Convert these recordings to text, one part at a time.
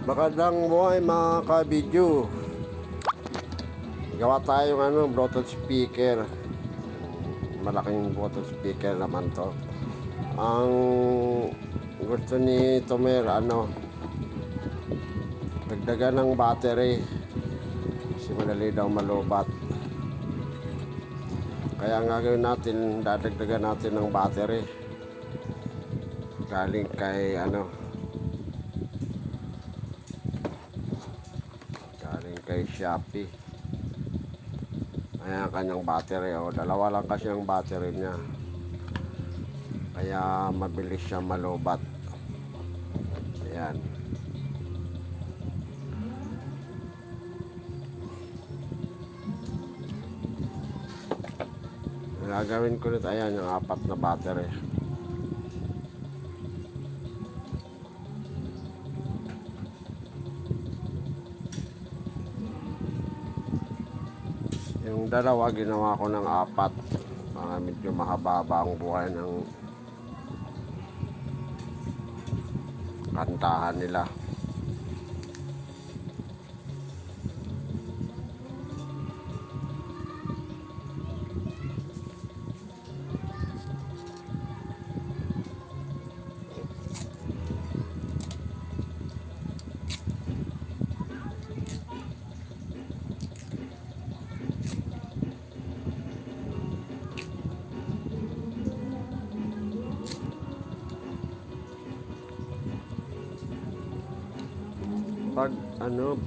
Magandang buhay mga ka-video. Gawa tayong Bluetooth speaker. Malaking Bluetooth speaker naman to. Ang gusto ni Tomer dagdagan ng battery kasi madali daw malubat. Kaya ang gagawin natin, dadagdagan natin ng battery galing kay kay Shopee. Ayan ang kanyang battery, dalawa lang kasi ang battery niya, kaya mabilis siya malubat. Ayan, gagawin ko nito, ayan yung 4 na battery. Yung dalawa ginawa ko ng 4 para medyo mahaba ang buhay ng kantahan nila.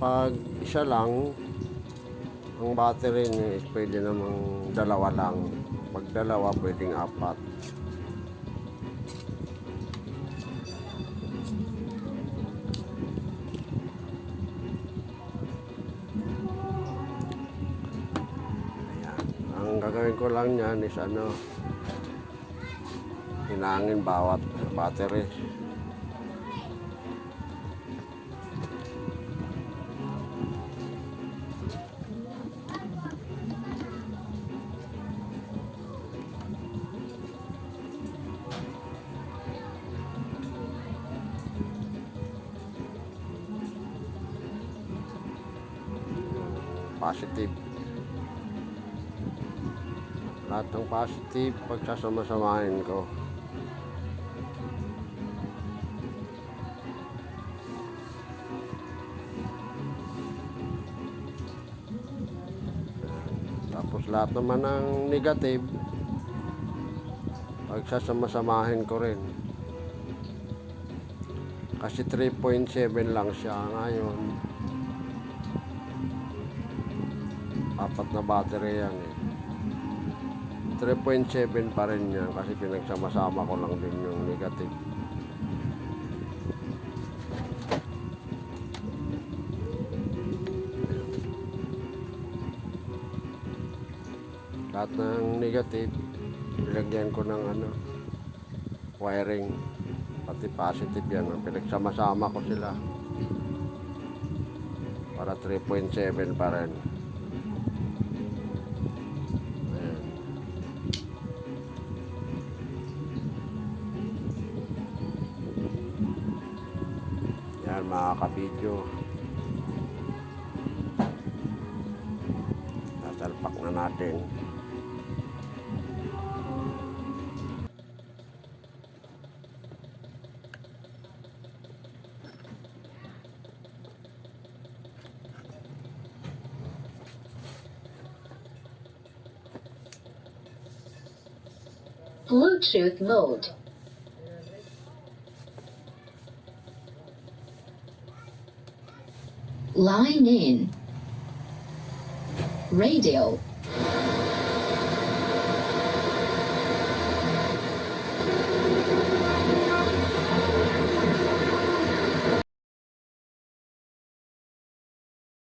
Pag isa lang ang battery niya, pwede namang dalawa lang. Pag dalawa, pwedeng 4. Ayan. Ang gagawin ko lang yan is hinangin bawat battery. Positive. Lahat ng positive pagsasama-samahin ko. Tapos lahat naman ng negative pagsasama-samahin ko rin. Kasi 3.7 lang siya ngayon. 4 na battery yan 3.7 pa rin yan kasi pinagsama-sama ko lang din yung negative. Lahat ng negative nilagyan ko ng wiring, pati positive yan, pinagsama-sama ko sila para 3.7 pa rin. Yan mga ka-video, tatalpak na natin. Bluetooth mode. Line in. Radio.